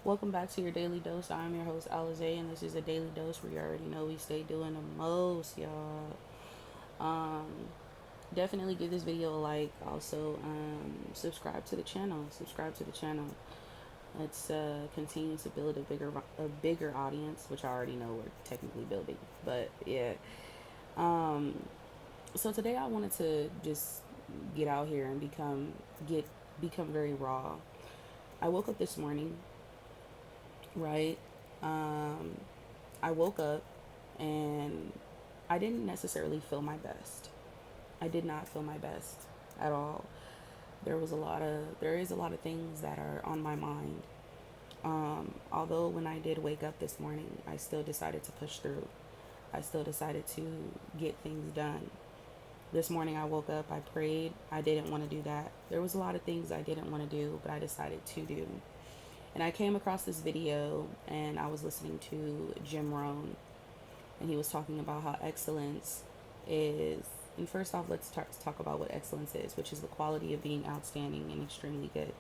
Welcome back to your daily dose. I'm your host Alize, and this is a daily dose where you already know we stay doing the most, y'all. Um, Definitely give this video a like. Also, subscribe to the channel. Subscribe to the channel. Let's continue to build a bigger audience, which I already know we're technically building. But yeah. Um, so today I wanted to just get out here and get become very raw. I woke up this morning, right? Um, I woke up and I didn't necessarily feel my best. I did not feel my best at all. There is a lot of things that are on my mind. Although when I did wake up this morning, I still decided to push through. I still decided to get things done. This morning I woke up, I prayed. I didn't want to do that. There was a lot of things I didn't want to do, but I decided to do. And I came across this video and I was listening to Rohn, and he was talking about how excellence is. And first off, let's talk about what excellence is, which is the quality of being outstanding and extremely good.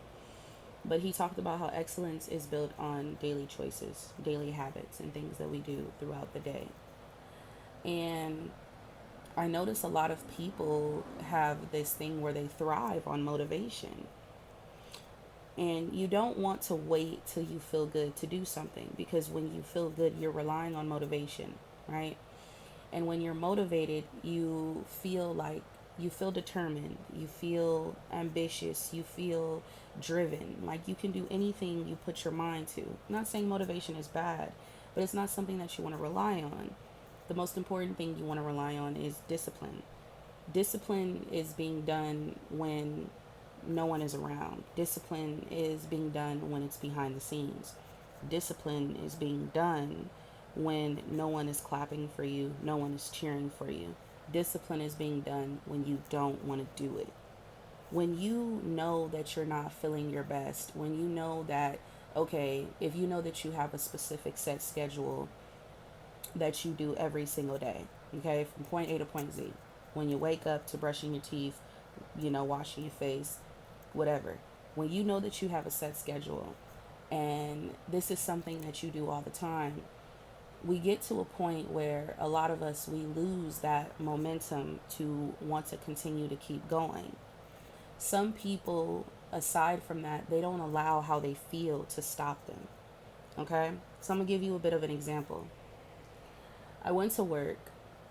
But he talked about how excellence is built on daily choices, daily habits, and things that we do throughout the day. And I notice a lot of people have this thing where they thrive on motivation. And you don't want to wait till you feel good to do something, because when you feel good, you're relying on motivation, right? And when you're motivated, you feel determined, you feel ambitious, you feel driven. Like you can do anything you put your mind to. I'm not saying motivation is bad, but it's not something that you want to rely on. The most important thing you want to rely on is discipline. Discipline is being done when no one is around. Discipline is being done when it's behind the scenes. Discipline is being done when no one is clapping for you, no one is cheering for you. Discipline is being done when you don't want to do it. When you know that you're not feeling your best, when you know that, okay, if you know that you have a specific set schedule that you do every single day, okay, from point A to point Z, when you wake up to brushing your teeth, washing your face, whatever. When you know that you have a set schedule and this is something that you do all the time, we get to a point where a lot of us, we lose that momentum to want to continue to keep going. Some people, aside from that, they don't allow how they feel to stop them. Okay? So I'm going to give you a bit of an example. I went to work,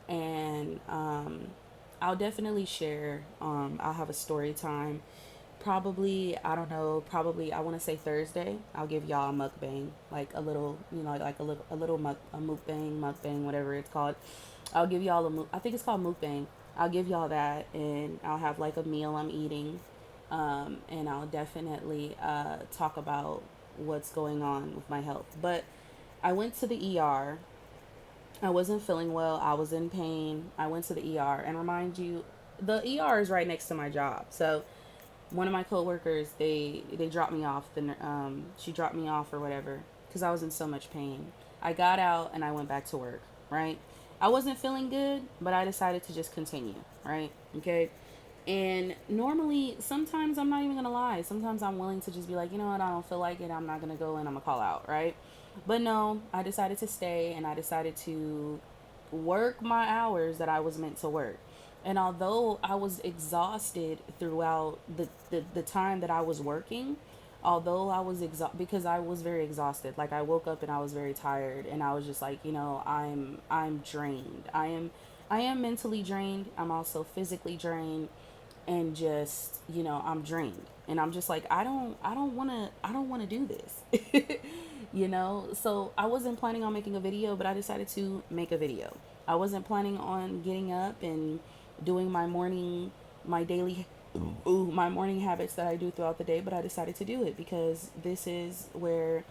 and I'll definitely share, I'll have a story time. Probably, I don't know, probably I want to say Thursday. I'll give y'all a mukbang, like a little, like a mukbang, whatever it's called. I'll give y'all I think it's called mukbang. I'll give y'all that, and I'll have like a meal I'm eating, and I'll definitely talk about what's going on with my health. But I went to the ER. I wasn't feeling well. I was in pain. I went to the ER, and remind you, the ER is right next to my job. So one of my coworkers, they dropped me off. She dropped me off or whatever because I was in so much pain. I got out and I went back to work. Right. I wasn't feeling good, but I decided to just continue. Right. Okay. And normally, sometimes I'm not even gonna lie. Sometimes I'm willing to just be like, you know what, I don't feel like it. I'm not gonna go and I'm gonna call out, right? But no, I decided to stay and I decided to work my hours that I was meant to work. And although I was exhausted throughout the time that I was working, although I was exhausted because I was very exhausted. Like I woke up and I was very tired and I was just like, I'm drained. I am mentally drained. I'm also physically drained, and just, I'm drained. And I'm just like, I don't want to do this. So I wasn't planning on making a video, but I decided to make a video. I wasn't planning on getting up and doing my daily my morning habits that I do throughout the day, but I decided to do it because this is where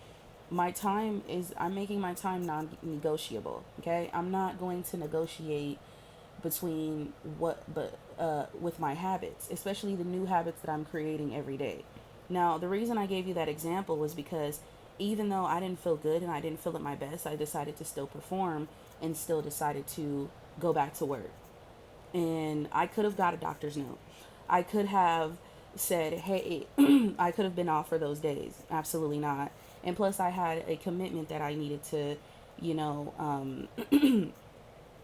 I'm making my time non-negotiable. Okay, I'm not going to negotiate between what but with my habits, especially the new habits that I'm creating every day. Now, the reason I gave you that example was because even though I didn't feel good and I didn't feel at my best, I decided to still perform and still decided to go back to work. And I could have got a doctor's note. I could have said, hey, I could have been off for those days. Absolutely not. And plus, I had a commitment that I needed to, you know,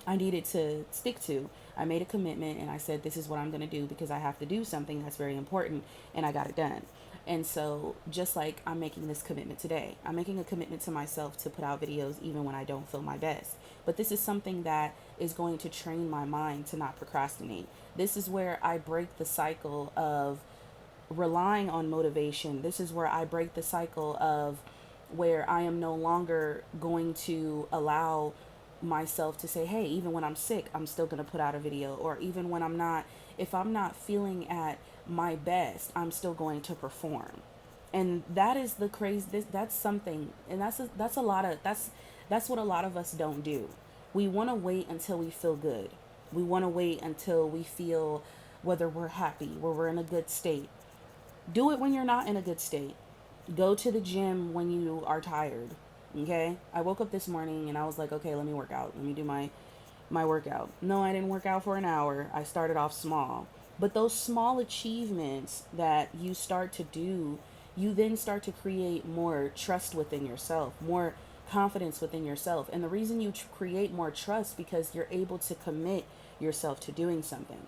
I needed to stick to. I made a commitment and I said, this is what I'm going to do because I have to do something that's very important, and I got it done. And so, just like I'm making this commitment today, I'm making a commitment to myself to put out videos even when I don't feel my best. But this is something that is going to train my mind to not procrastinate. This is where I break the cycle of relying on motivation. This is where I break the cycle of where I am no longer going to allow myself to say, hey, even when I'm sick, I'm still going to put out a video. Or even when I'm not, if I'm not feeling at my best, I'm still going to perform. And that is the crazy, that's something, and that's a lot of, that's what a lot of us don't do. We want to wait until we feel good. We want to wait until we feel whether we're happy, where we're in a good state. Do it when you're not in a good state. Go to the gym when you are tired. Okay? I woke up this morning and I was like, okay, let me work out. Let me do my workout. No, I didn't work out for an hour. I started off small. But those small achievements that you start to do, you then start to create more trust within yourself, more confidence within yourself. And the reason you create more trust because you're able to commit yourself to doing something.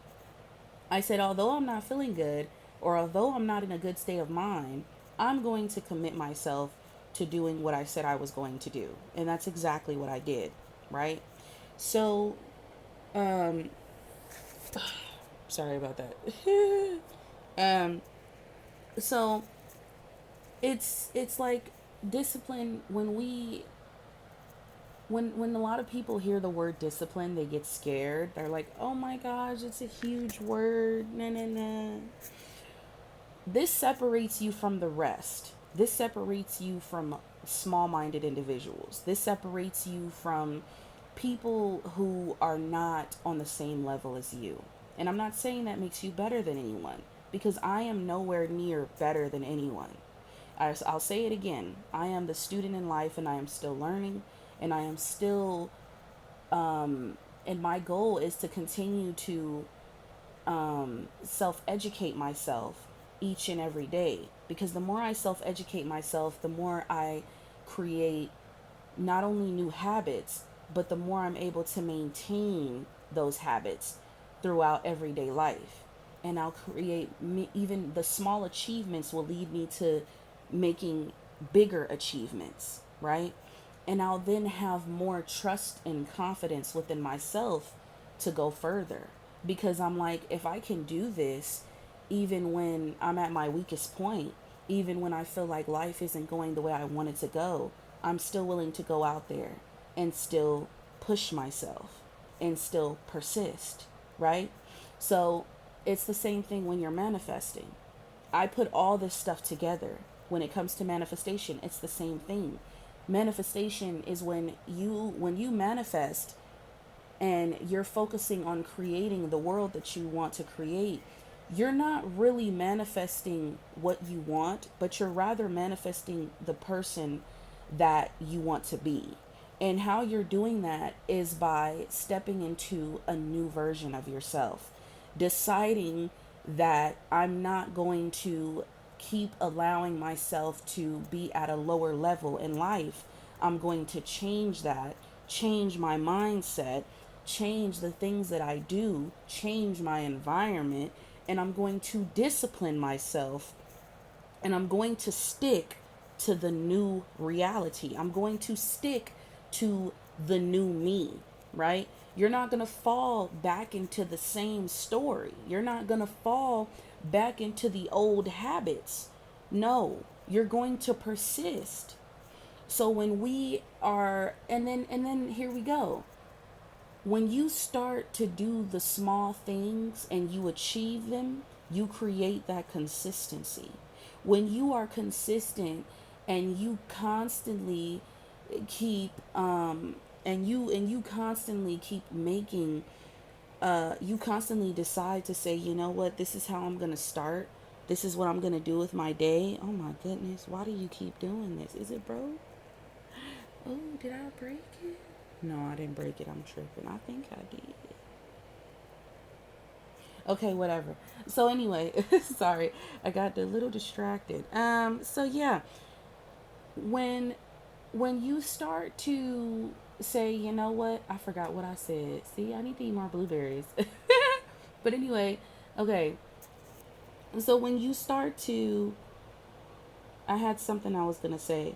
I said, although I'm not feeling good, or although I'm not in a good state of mind, I'm going to commit myself to doing what I said I was going to do. And that's exactly what I did, right? So, um, sorry about that. um, so it's like discipline. When a lot of people hear the word discipline, they get scared. They're like, oh my gosh, it's a huge word. Nah, nah, nah. This separates you from the rest. This separates you from small minded individuals. This separates you from people who are not on the same level as you. And I'm not saying that makes you better than anyone, because I am nowhere near better than anyone. I'll say it again. I am the student in life and I am still learning, and I am still, and my goal is to continue to self educate myself each and every day. Because the more I self educate myself, the more I create not only new habits, but the more I'm able to maintain those habits throughout everyday life. And I'll create even the small achievements will lead me to making bigger achievements, right? And I'll then have more trust and confidence within myself to go further, because I'm like, if I can do this, even when I'm at my weakest point, even when I feel like life isn't going the way I want it to go, I'm still willing to go out there and still push myself and still persist, right? So it's the same thing when you're manifesting. I put all this stuff together. When it comes to manifestation, it's the same thing. Manifestation is when you manifest and you're focusing on creating the world that you want to create. You're not really manifesting what you want, but you're rather manifesting the person that you want to be. And how you're doing that is by stepping into a new version of yourself, deciding that I'm not going to keep allowing myself to be at a lower level in life. I'm going to change that, change my mindset, change the things that I do, change my environment, and I'm going to discipline myself, and I'm going to stick to the new reality. I'm going to stick to the new me, right? You're not going to fall back into the same story. You're not going to fall back into the old habits. No, you're going to persist. So when we are, and then here we go. When you start to do the small things and you achieve them, you create that consistency. When you are consistent and you constantly keep and you constantly keep making you constantly decide to say, you know what, this is how I'm going to start. This is what I'm going to do with my day. Oh my goodness, why do you keep doing this? Is it broke? Oh, did I break it? No, I didn't break it. I'm tripping. I think I did. Okay, whatever. So anyway, sorry, I got a little distracted. So yeah, when you start to say, you know what, I forgot what I said. See, I need to eat more blueberries. But anyway, okay. So when you start to, I had something I was gonna say.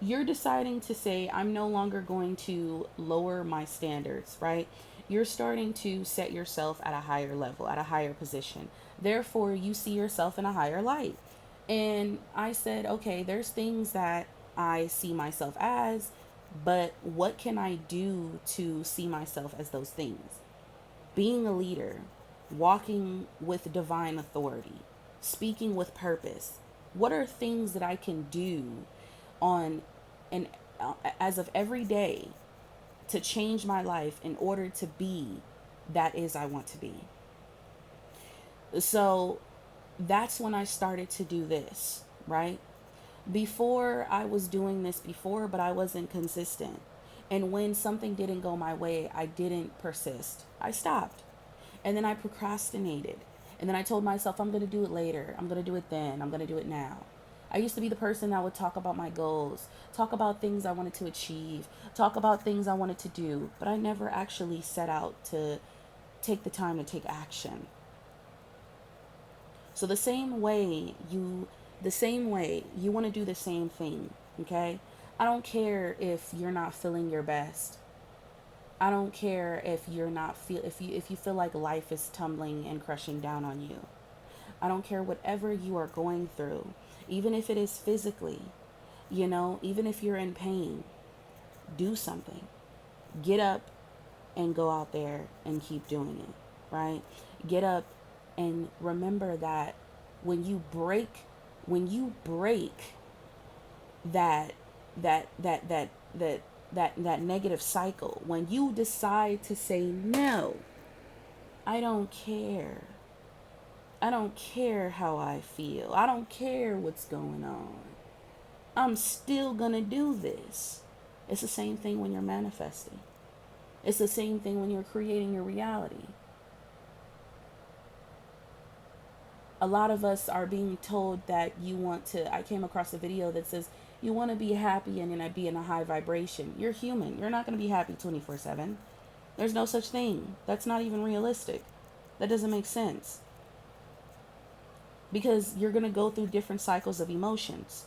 You're deciding to say, I'm no longer going to lower my standards, right? You're starting to set yourself at a higher level, at a higher position. Therefore, you see yourself in a higher light. And I said, okay, there's things that I see myself as, but what can I do to see myself as those things? Being a leader, walking with divine authority, speaking with purpose. What are things that I can do on and as of every day to change my life in order to be that is I want to be? So that's when I started to do this, right? Before I was doing this before, but I wasn't consistent. And when something didn't go my way, I didn't persist. I stopped. And then I procrastinated. And then I told myself, I'm going to do it later. I'm going to do it then. I'm going to do it now. I used to be the person that would talk about my goals, talk about things I wanted to achieve, talk about things I wanted to do, but I never actually set out to take the time to take action. So the same way you want to do the same thing, okay? I don't care if you're not feeling your best. I don't care if you're not feel if you feel like life is tumbling and crushing down on you. I don't care whatever you are going through, even if it is physically, even if you're in pain, do something. Get up and go out there and keep doing it, right? Get up and remember that when you break when you break that that that that that that negative cycle, when you decide to say no, I don't care. I don't care how I feel. I don't care what's going on. I'm still going to do this. It's the same thing when you're manifesting. It's the same thing when you're creating your reality. A lot of us are being told that you want to. I came across a video that says you want to be happy and then be in a high vibration. You're human. You're not going to be happy 24/7. There's no such thing. That's not even realistic. That doesn't make sense. Because you're going to go through different cycles of emotions.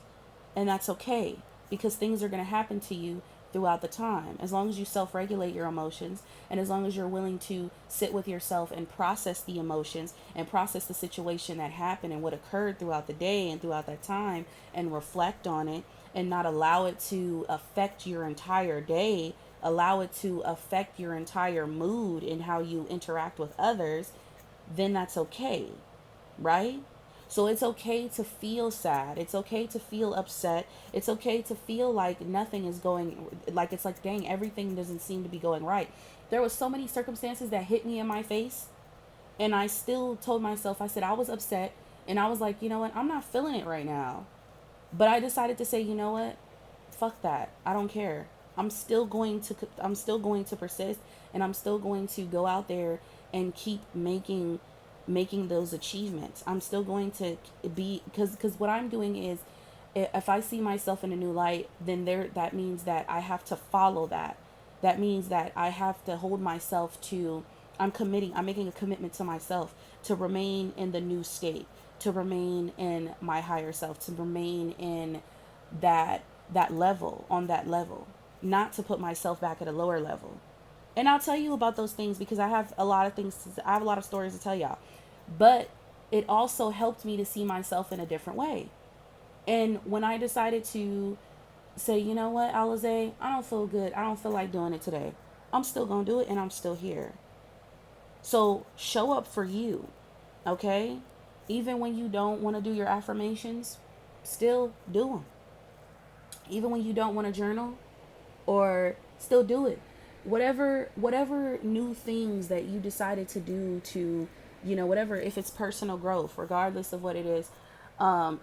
And that's okay, because things are going to happen to you throughout the time. As long as you self regulate your emotions, and as long as you're willing to sit with yourself and process the emotions and process the situation that happened and what occurred throughout the day and throughout that time, and reflect on it and not allow it to affect your entire day, allow it to affect your entire mood and how you interact with others, then that's okay, right? So it's okay to feel sad. It's okay to feel upset. It's okay to feel like nothing is going, like it's like, dang, everything doesn't seem to be going right. There was so many circumstances that hit me in my face, and I still told myself, I said I was upset, and I was like, you know what? I'm not feeling it right now. But I decided to say, you know what? Fuck that. I don't care. I'm still going to persist, and I'm still going to go out there and keep making those achievements. I'm still going to be, because what I'm doing is, if I see myself in a new light, then that means that I have to follow that. That means that I have to hold myself to, I'm making a commitment to myself to remain in the new state, to remain in my higher self, to remain in that level, on that level, not to put myself back at a lower level. And I'll tell you about those things because I have a lot of I have a lot of stories to tell y'all. But it also helped me to see myself in a different way. And when I decided to say, you know what, Alize, I don't feel good. I don't feel like doing it today. I'm still going to do it, and I'm still here. So show up for you, okay? Even when you don't want to do your affirmations, still do them. Even when you don't want to journal, or still do it. Whatever new things that you decided to do to, whatever, if it's personal growth, regardless of what it is, um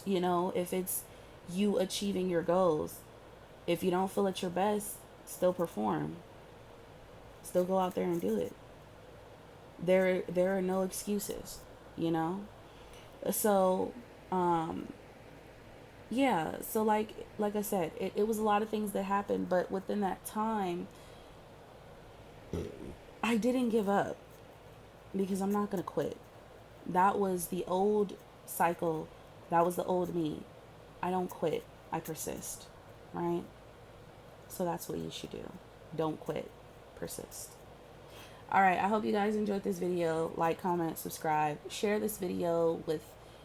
if it's you achieving your goals, if you don't feel at your best, still perform. still go out there and do it. There are no excuses, you know? So, um, yeah, so like I said, it was a lot of things that happened, but within that time, I didn't give up because I'm not gonna quit. That was the old cycle. That was the old me. I don't quit. I persist. Right? So that's what you should do. Don't quit. Persist. All right. I hope you guys enjoyed this video. Like, comment, subscribe. Share this video with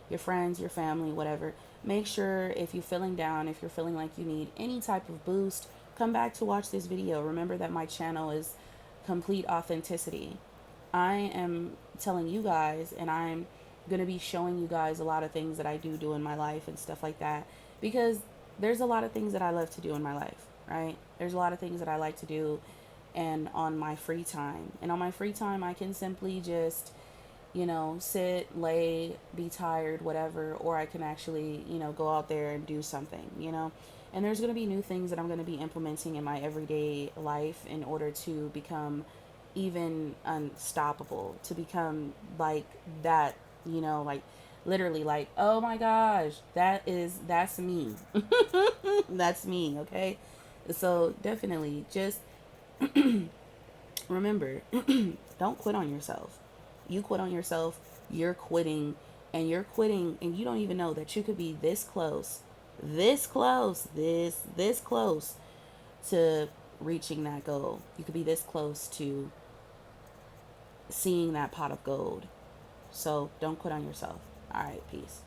your friends, your family, whatever. Make sure if you're feeling down, if you're feeling like you need any type of boost, come back to watch this video. Remember that my channel is complete authenticity. I am telling you guys, and I'm going to be showing you guys a lot of things that I do in my life and stuff like that, because there's a lot of things that I love to do in my life, right? There's a lot of things that I like to do and on my free time. And on my free time, I can simply just, sit, lay, be tired, whatever, or I can actually, go out there and do something, And there's going to be new things that I'm going to be implementing in my everyday life in order to become even unstoppable, to become like that, like literally like, oh my gosh, that's me. That's me, okay? So definitely just remember, don't quit on yourself. You quit on yourself, you're quitting, and you don't even know that you could be this close to reaching that goal. You could be this close to seeing that pot of gold. So don't quit on yourself. All right, peace.